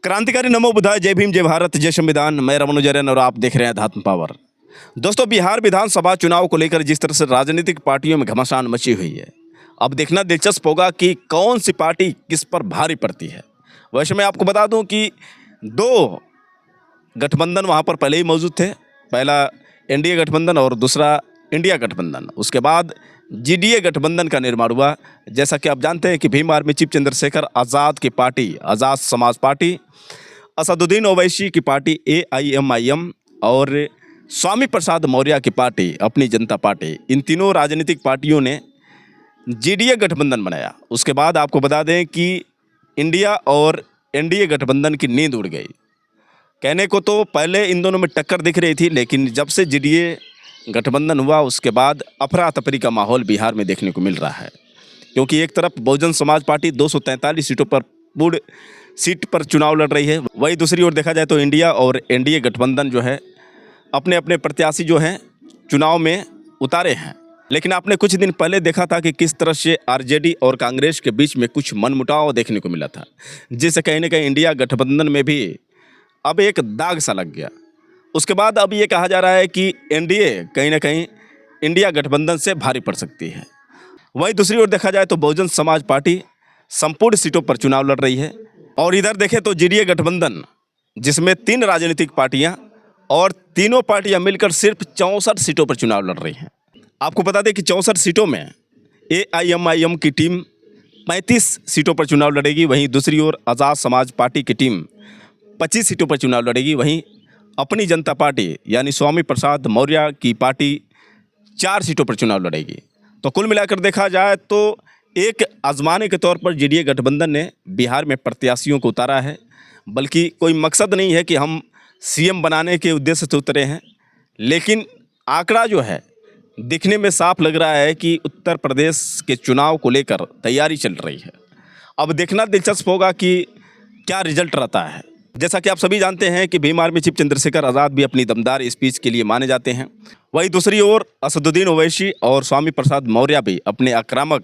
क्रांतिकारी नमो बुद्धाय, जय भीम, जय भारत, जय संविधान। मैं रमन जैन और आप देख रहे हैं अध्यात्म पावर। दोस्तों, बिहार विधानसभा चुनाव को लेकर जिस तरह से राजनीतिक पार्टियों में घमासान मची हुई है, अब देखना दिलचस्प होगा कि कौन सी पार्टी किस पर भारी पड़ती है। वैसे मैं आपको बता दूं कि दो गठबंधन वहां पर पहले ही मौजूद थे। पहला एनडीए गठबंधन और दूसरा इंडिया गठबंधन। उसके बाद जीडीए गठबंधन का निर्माण हुआ। जैसा कि आप जानते हैं कि भीम आर्मी चीफ चंद्रशेखर आज़ाद की पार्टी आज़ाद समाज पार्टी, असदुद्दीन ओवैसी की पार्टी AIMIM और स्वामी प्रसाद मौर्य की पार्टी अपनी जनता पार्टी, इन तीनों राजनीतिक पार्टियों ने जीडीए गठबंधन बनाया। उसके बाद आपको बता दें कि इंडिया और एनडीए गठबंधन की नींद उड़ गई। कहने को तो पहले इन दोनों में टक्कर दिख रही थी, लेकिन जब से जीडीए गठबंधन हुआ उसके बाद अफरा तफरी का माहौल बिहार में देखने को मिल रहा है। क्योंकि एक तरफ बहुजन समाज पार्टी 243 सीटों पर पूर्ण सीट पर चुनाव लड़ रही है, वही दूसरी ओर देखा जाए तो इंडिया और एनडीए गठबंधन जो है अपने अपने प्रत्याशी जो हैं चुनाव में उतारे हैं। लेकिन आपने कुछ दिन पहले देखा था कि किस तरह से आरजेडी और कांग्रेस के बीच में कुछ मनमुटाव देखने को मिला था, जिससे कहीं ना कहीं इंडिया गठबंधन में भी अब एक दाग सा लग गया। उसके बाद अब ये कहा जा रहा है कि एनडीए कहीं ना कहीं इंडिया गठबंधन से भारी पड़ सकती है। वहीं दूसरी ओर देखा जाए तो बहुजन समाज पार्टी संपूर्ण सीटों पर चुनाव लड़ रही है। और इधर देखें तो जीडीए गठबंधन, जिसमें 3 राजनीतिक पार्टियां और तीनों पार्टियां मिलकर सिर्फ 64 सीटों पर चुनाव लड़ रही हैं। आपको बता दें कि 64 सीटों में AIMIM की टीम 35 सीटों पर चुनाव लड़ेगी। वहीं दूसरी ओर आज़ाद समाज पार्टी की टीम 25 सीटों पर चुनाव लड़ेगी। वहीं अपनी जनता पार्टी यानी स्वामी प्रसाद मौर्य की पार्टी 4 सीटों पर चुनाव लड़ेगी। तो कुल मिलाकर देखा जाए तो एक आजमाने के तौर पर जीडीए गठबंधन ने बिहार में प्रत्याशियों को उतारा है, बल्कि कोई मकसद नहीं है कि हम सीएम बनाने के उद्देश्य से उतरे हैं। लेकिन आंकड़ा जो है दिखने में साफ लग रहा है कि उत्तर प्रदेश के चुनाव को लेकर तैयारी चल रही है। अब देखना दिलचस्प होगा कि क्या रिजल्ट रहता है। जैसा कि आप सभी जानते हैं कि भीम आर्मी चीफ चंद्रशेखर आज़ाद भी अपनी दमदार स्पीच के लिए माने जाते हैं। वहीं दूसरी ओर असदुद्दीन ओवैसी और स्वामी प्रसाद मौर्य भी अपने आक्रामक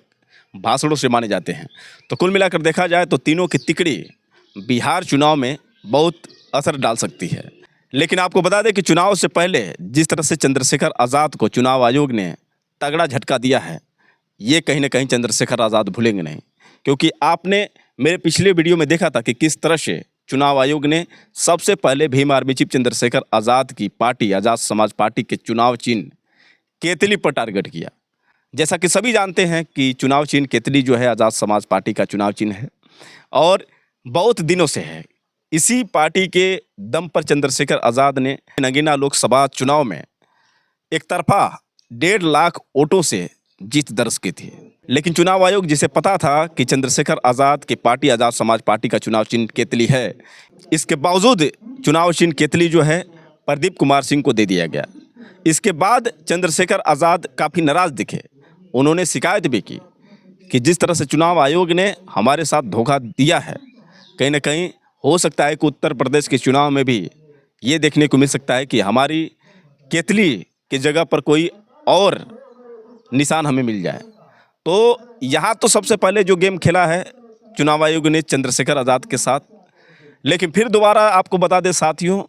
भाषणों से माने जाते हैं। तो कुल मिलाकर देखा जाए तो तीनों की तिकड़ी बिहार चुनाव में बहुत असर डाल सकती है। लेकिन आपको बता दें कि चुनाव से पहले जिस तरह से चंद्रशेखर आज़ाद को चुनाव आयोग ने तगड़ा झटका दिया है, ये कहीं ना कहीं चंद्रशेखर आज़ाद भूलेंगे नहीं। क्योंकि आपने मेरे पिछले वीडियो में देखा था कि किस तरह से चुनाव आयोग ने सबसे पहले भीम आर्मी चीफ चंद्रशेखर आज़ाद की पार्टी आज़ाद समाज पार्टी के चुनाव चिन्ह केतली पर टारगेट किया। जैसा कि सभी जानते हैं कि चुनाव चिन्ह केतली जो है आज़ाद समाज पार्टी का चुनाव चिन्ह है और बहुत दिनों से है। इसी पार्टी के दम पर चंद्रशेखर आज़ाद ने नगीना लोकसभा चुनाव में एक तरफा 1.5 लाख वोटों से जीत दर्ज की थी। लेकिन चुनाव आयोग, जिसे पता था कि चंद्रशेखर आज़ाद की पार्टी आज़ाद समाज पार्टी का चुनाव चिन्ह केतली है, इसके बावजूद चुनाव चिन्ह केतली जो है प्रदीप कुमार सिंह को दे दिया गया। इसके बाद चंद्रशेखर आज़ाद काफ़ी नाराज़ दिखे। उन्होंने शिकायत भी की कि जिस तरह से चुनाव आयोग ने हमारे साथ धोखा दिया है, कहीं ना कहीं हो सकता है कि उत्तर प्रदेश के चुनाव में भी ये देखने को मिल सकता है कि हमारी केतली की जगह पर कोई और निशान हमें मिल जाए। तो यहाँ तो सबसे पहले जो गेम खेला है चुनाव आयोग ने चंद्रशेखर आज़ाद के साथ। लेकिन फिर दोबारा आपको बता दें साथियों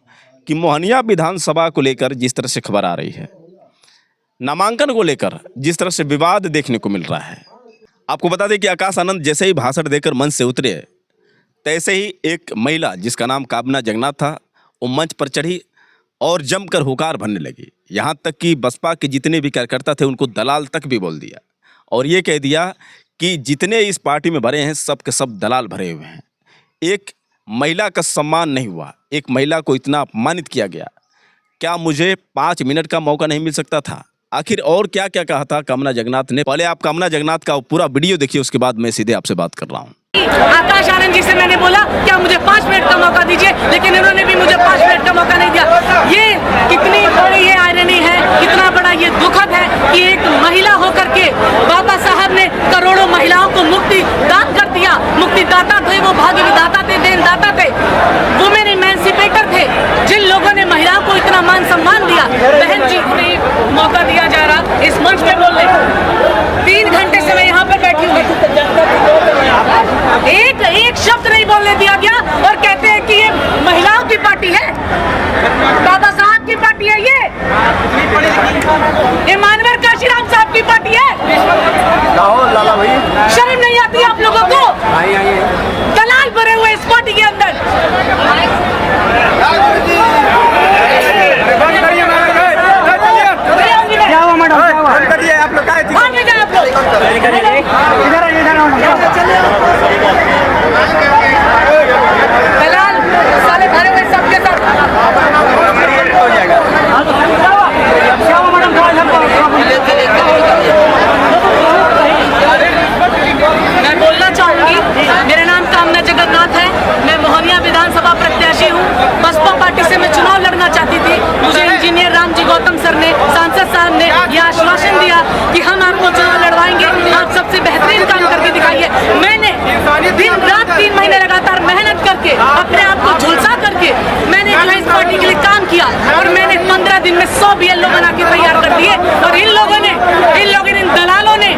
कि मोहनिया विधानसभा को लेकर जिस तरह से खबर आ रही है, नामांकन को लेकर जिस तरह से विवाद देखने को मिल रहा है, आपको बता दें कि आकाश आनंद जैसे ही भाषण देकर मंच से उतरे, तैसे ही एक महिला जिसका नाम कामना जगन्नाथ था, वो मंच पर चढ़ी और जमकर हुकार भरने लगी। यहाँ तक कि बसपा के जितने भी कार्यकर्ता थे उनको दलाल तक भी बोल दिया और ये कह दिया कि जितने इस पार्टी में भरे हैं सब के सब दलाल भरे हुए हैं। एक महिला का सम्मान नहीं हुआ, एक महिला को इतना अपमानित किया गया। क्या मुझे 5 मिनट का मौका नहीं मिल सकता था? आखिर और क्या क्या कहा था कामना जगन्नाथ ने? पहले आप कामना जगन्नाथ का पूरा वीडियो देखिए, उसके बाद मैं सीधे आपसे बात कर रहा हूँ। आकाश आनंद जी से मैंने बोला क्या मुझे 5 मिनट का मौका दीजिए, लेकिन इन्होंने भी मुझे 5 मिनट का मौका नहीं दिया। ये कितनी बड़ी ये आयरनी है, कितना बड़ा ये दुखद है कि एक महिला होकर के बाबा साहब ने करोड़ों महिलाओं को मुक्ति दान कर दिया। मुक्तिदाता थे वो, भाग्य विधाता थे, देनदाता थे, वुमेन इमेंसिपेटर थे, जिन लोगों ने महिलाओं को इतना मान सम्मान दिया। बहन जी को मौका दिया जा रहा इस मंच पे बोलने को। 3 घंटे से मैं यहाँ पर बैठी हूँ, एक शब्द नहीं बोलने दिया गया और दिन रात 3 महीने लगातार मेहनत करके अपने आप को झुलसा करके मैंने जो है इस पार्टी के लिए काम किया और मैंने 15 दिन में 100 BLO बना के तैयार कर दिए। और इन दलालों ने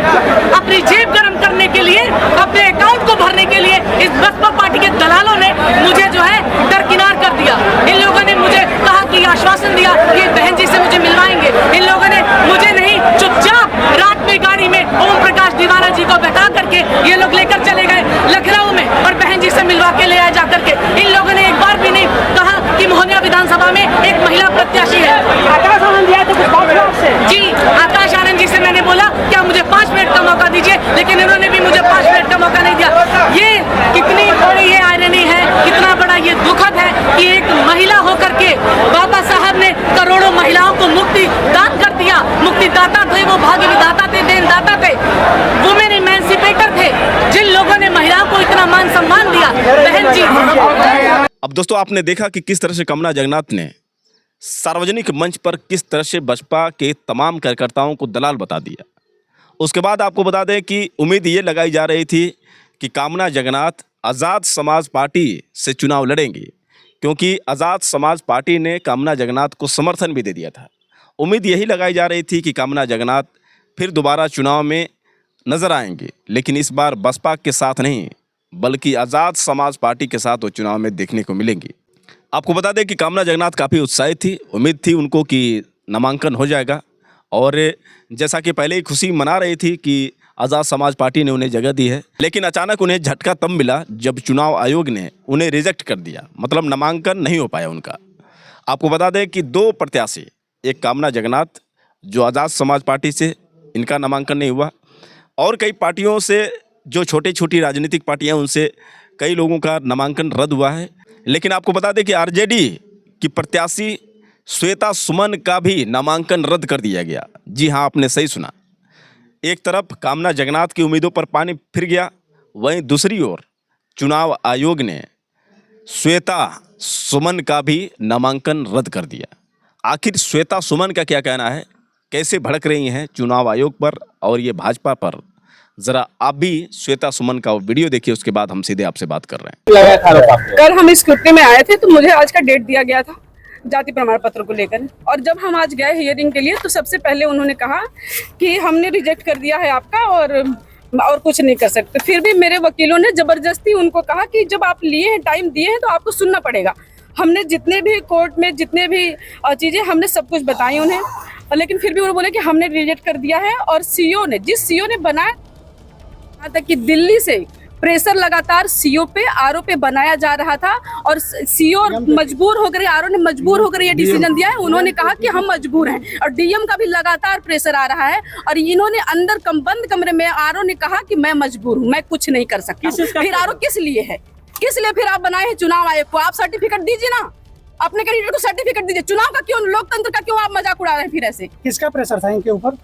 अपनी जेब गर्म करने के लिए, अपने अकाउंट को भरने के लिए, इस बसपा पार्टी के दलालों ने मुझे जो है दरकिनार कर दिया। इन लोगों ने मुझे कहा कि आश्वासन दिया कि बहन जी से मुझे मिलवाएंगे। इन लोगों ने मुझे नहीं, चुपचाप रात में गाड़ी में ओम प्रकाश दीवाना जी को बैठा करके ये लोग लेकर चले गए लखनऊ में और बहन जी से मिलवा के ले आए जा करके। इन लोगों ने एक बार भी नहीं कहा कि मोहनिया विधानसभा में एक महिला प्रत्याशी है। आकाश आनंद दिया तो कुछ बात हुआ आपसे? जी, आकाश आनंद जी से मैंने बोला क्या मुझे 5 मिनट का मौका दीजिए, लेकिन इन्होंने भी मुझे 5 मिनट का मौका नहीं दिया। ये कितनी बड़ी ये आयरनी है, कितना बड़ा ये दुखद है कि एक महिला होकर के बाबा साहब ने करोड़ों महिलाओं को मुक्ति दान कर दिया। मुक्तिदाता थे वो, भाग्य विधाता थे, देनदाता थे, वुमेन इमेंसिपेटर थे, जिन लोगों ने महिलाओं को इतना मान सम्मान दिया। बहन जी, अब दोस्तों आपने देखा कि किस तरह से कमला जगन्नाथ ने सार्वजनिक मंच पर किस तरह से बसपा के तमाम कार्यकर्ताओं को दलाल बता दिया। उसके बाद आपको बता दें कि उम्मीद ये लगाई जा रही थी कि कामना जगन्नाथ आज़ाद समाज पार्टी से चुनाव लड़ेंगी, क्योंकि आज़ाद समाज पार्टी ने कामना जगन्नाथ को समर्थन भी दे दिया था। उम्मीद यही लगाई जा रही थी कि कामना जगन्नाथ फिर दोबारा चुनाव में नजर आएंगे, लेकिन इस बार बसपा के साथ नहीं बल्कि आज़ाद समाज पार्टी के साथ वो चुनाव में देखने को मिलेंगी। आपको बता दें कि कामना जगन्नाथ काफ़ी उत्साहित थी, उम्मीद थी उनको कि नामांकन हो जाएगा, और जैसा कि पहले ही खुशी मना रही थी कि आज़ाद समाज पार्टी ने उन्हें जगह दी है, लेकिन अचानक उन्हें झटका तब मिला जब चुनाव आयोग ने उन्हें रिजेक्ट कर दिया, मतलब नामांकन नहीं हो पाया उनका। आपको बता दें कि 2 प्रत्याशी, एक कामना जगन्नाथ जो आज़ाद समाज पार्टी से, इनका नामांकन नहीं हुआ, और कई पार्टियों से जो छोटी छोटी राजनीतिक पार्टियां उनसे कई लोगों का नामांकन रद्द हुआ है। लेकिन आपको बता दें कि आरजेडी की प्रत्याशी श्वेता सुमन का भी नामांकन रद्द कर दिया गया। जी हाँ, आपने सही सुना। एक तरफ कामना जगन्नाथ की उम्मीदों पर पानी फिर गया, वहीं दूसरी ओर चुनाव आयोग ने श्वेता सुमन का भी नामांकन रद्द कर दिया। आखिर श्वेता सुमन का क्या कहना है, कैसे भड़क रही हैं चुनाव आयोग पर और ये भाजपा पर, जरा आप भी श्वेता सुमन का वीडियो देखिए, उसके बाद हम सीधे आपसे बात कर रहे हैं। कल हम स्क्रूटनी में आए थे तो मुझे आज का डेट दिया गया था जाति प्रमाण पत्र को लेकर, और जब हम आज गए हियरिंग के लिए तो सबसे पहले उन्होंने कहा कि हमने रिजेक्ट कर दिया है आपका और कुछ नहीं कर सकते। फिर भी मेरे वकीलों ने जबरदस्ती उनको कहा कि जब आप लिए हैं, टाइम दिए हैं, तो आपको सुनना पड़ेगा। हमने जितने भी कोर्ट में जितने भी चीज़ें हमने सब कुछ बताई उन्हें, लेकिन फिर भी उन्होंने बोले कि हमने रिजेक्ट कर दिया है। और सीओ ने, जिस सीओ ने बनाया, यहाँ तक कि दिल्ली से प्रेशर लगातार सीओ पे, आरओ पे बनाया जा रहा था, और सीओ मजबूर होकर, आरओ ने मजबूर होकर ये डिसीजन दिया है। उन्होंने कहा कि हम मजबूर हैं, और डीएम का भी लगातार प्रेशर आ रहा है, और इन्होंने अंदर बंद कमरे में आरओ ने कहा कि मैं मजबूर हूँ, मैं कुछ नहीं कर सकता। फिर आरओ किस लिए है, किस लिए फिर आप बनाए हैं चुनाव आयोग को? आप सर्टिफिकेट दीजिए ना, अपने कैंडिडेट को सर्टिफिकेट दीजिए। चुनाव का क्यों, लोकतंत्र का क्यों आप मजाक उड़ा रहे हैं? फिर ऐसे किसका प्रेशर था इनके ऊपर?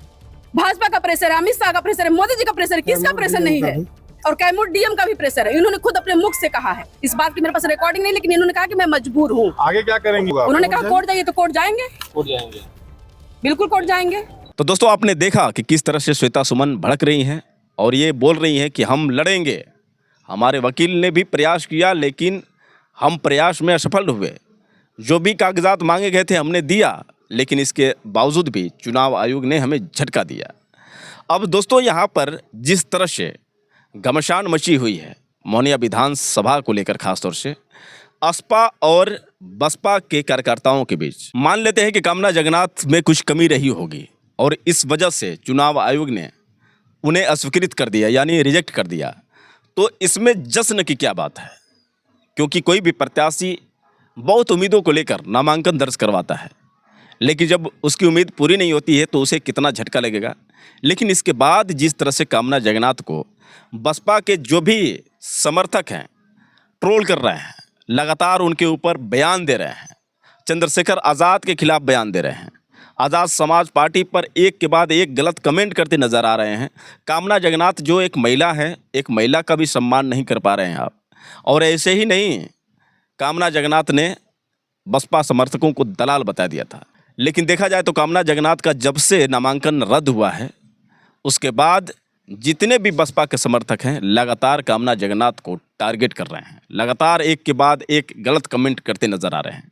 भाजपा का प्रेशर है, अमित शाह का प्रेशर है, मोदी जी का प्रेशर है, किसका प्रेशर नहीं है? और कैमूर डीएम का भी प्रेशर है। इन्होंने खुद अपने मुख से कहा है, इस बात की मेरे पास रिकॉर्डिंग नहीं, लेकिन इन्होंने कहा कि मैं मजबूर हूँ। आगे क्या करेंगे? उन्होंने कहा कोर्ट जाइए, तो कोर्ट जाएंगे, बिल्कुल कोर्ट जाएंगे। तो दोस्तों आपने देखा कि किस तरह से श्वेता सुमन भड़क रही हैं और ये बोल रही हैं कि हम लड़ेंगे। हमारे वकील ने भी प्रयास किया, लेकिन हम प्रयास में असफल हुए। जो भी कागजात मांगे गए थे हमने दिया, लेकिन इसके बावजूद भी चुनाव आयोग ने हमें झटका दिया। अब दोस्तों यहाँ पर जिस तरह से घमासान मची हुई है मोहनिया विधानसभा को लेकर, खासतौर से असपा और बसपा के कार्यकर्ताओं के बीच, मान लेते हैं कि कामना जगन्नाथ में कुछ कमी रही होगी और इस वजह से चुनाव आयोग ने उन्हें अस्वीकृत कर दिया, यानी रिजेक्ट कर दिया, तो इसमें जश्न की क्या बात है? क्योंकि कोई भी प्रत्याशी बहुत उम्मीदों को लेकर नामांकन दर्ज करवाता है, लेकिन जब उसकी उम्मीद पूरी नहीं होती है तो उसे कितना झटका लगेगा। लेकिन इसके बाद जिस तरह से कामना जगन्नाथ को बसपा के जो भी समर्थक हैं ट्रोल कर रहे हैं, लगातार उनके ऊपर बयान दे रहे हैं, चंद्रशेखर आज़ाद के खिलाफ बयान दे रहे हैं, आज़ाद समाज पार्टी पर एक के बाद एक गलत कमेंट करते नज़र आ रहे हैं। कामना जगन्नाथ जो एक महिला है, एक महिला का भी सम्मान नहीं कर पा रहे हैं आप। और ऐसे ही नहीं, कामना जगन्नाथ ने बसपा समर्थकों को दलाल बता दिया था। लेकिन देखा जाए तो कामना जगन्नाथ का जब से नामांकन रद्द हुआ है, उसके बाद जितने भी बसपा के समर्थक हैं लगातार कामना जगन्नाथ को टारगेट कर रहे हैं, लगातार एक के बाद एक गलत कमेंट करते नजर आ रहे हैं।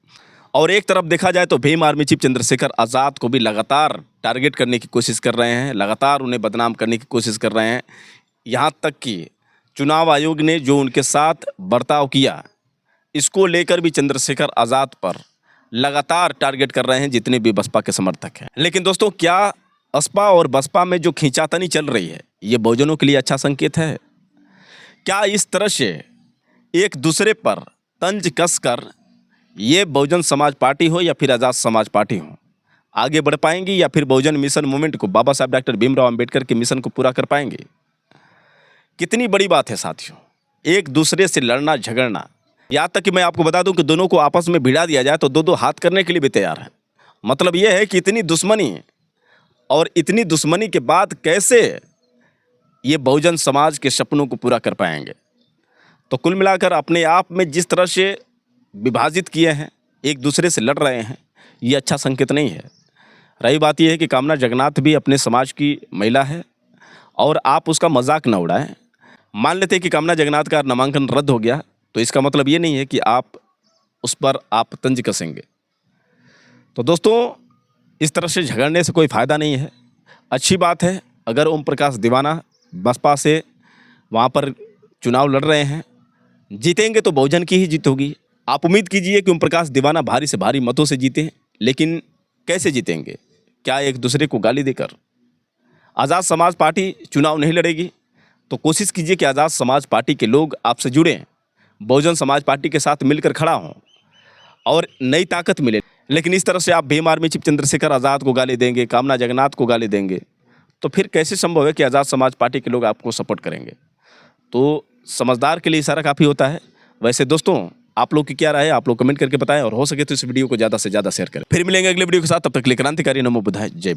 और एक तरफ देखा जाए तो भीम आर्मी चीफ चंद्रशेखर आज़ाद को भी लगातार टारगेट करने की कोशिश कर रहे हैं, लगातार उन्हें बदनाम करने की कोशिश कर रहे हैं। यहाँ तक कि चुनाव आयोग ने जो उनके साथ बर्ताव किया, इसको लेकर भी चंद्रशेखर आज़ाद पर लगातार टारगेट कर रहे हैं जितने भी बसपा के समर्थक हैं। लेकिन दोस्तों, क्या असपा और बसपा में जो खींचातानी चल रही है, ये बहुजनों के लिए अच्छा संकेत है? क्या इस तरह से एक दूसरे पर तंज कसकर ये बहुजन समाज पार्टी हो या फिर आज़ाद समाज पार्टी हो, आगे बढ़ पाएंगी या फिर बहुजन मिशन मूवमेंट को, बाबा साहब डॉक्टर भीमराव अंबेडकर के मिशन को पूरा कर पाएंगे? कितनी बड़ी बात है साथियों, एक दूसरे से लड़ना झगड़ना। यहाँ तक कि मैं आपको बता दूं कि दोनों को आपस में भिड़ा दिया जाए तो दो हाथ करने के लिए भी तैयार है। मतलब ये है कि इतनी दुश्मनी, और इतनी दुश्मनी के बाद कैसे ये बहुजन समाज के सपनों को पूरा कर पाएंगे? तो कुल मिलाकर अपने आप में जिस तरह से विभाजित किए हैं, एक दूसरे से लड़ रहे हैं, ये अच्छा संकेत नहीं है। रही बात यह है कि कामना जगन्नाथ भी अपने समाज की महिला है और आप उसका मजाक न उड़ाएं। मान लेते हैं कि कामना जगन्नाथ का नामांकन रद्द हो गया, तो इसका मतलब ये नहीं है कि आप उस पर आप तंज कसेंगे। तो दोस्तों, इस तरह से झगड़ने से कोई फ़ायदा नहीं है। अच्छी बात है अगर ओम प्रकाश दीवाना बसपा से वहाँ पर चुनाव लड़ रहे हैं, जीतेंगे तो बहुजन की ही जीत होगी। आप उम्मीद कीजिए कि ओम प्रकाश दीवाना भारी से भारी मतों से जीते, लेकिन कैसे जीतेंगे? क्या एक दूसरे को गाली देकर? आज़ाद समाज पार्टी चुनाव नहीं लड़ेगी, तो कोशिश कीजिए कि आज़ाद समाज पार्टी के लोग आपसे जुड़ें, बहुजन समाज पार्टी के साथ मिलकर खड़ा हों और नई ताकत मिले। लेकिन इस तरह से आप भीम आर्मी चीफ चंद्रशेखर आज़ाद को गाली देंगे, कामना जगन्नाथ को गाली देंगे, तो फिर कैसे संभव है कि आज़ाद समाज पार्टी के लोग आपको सपोर्ट करेंगे? तो समझदार के लिए इशारा काफ़ी होता है। वैसे दोस्तों, आप लोग की क्या राय है, आप लोग कमेंट करके बताएं और हो सके तो इस वीडियो को ज़्यादा से ज़्यादा शेयर करें। फिर मिलेंगे अगले वीडियो के साथ, तब तक के लिए क्रांतिकारी नमो बुद्धाय, जय।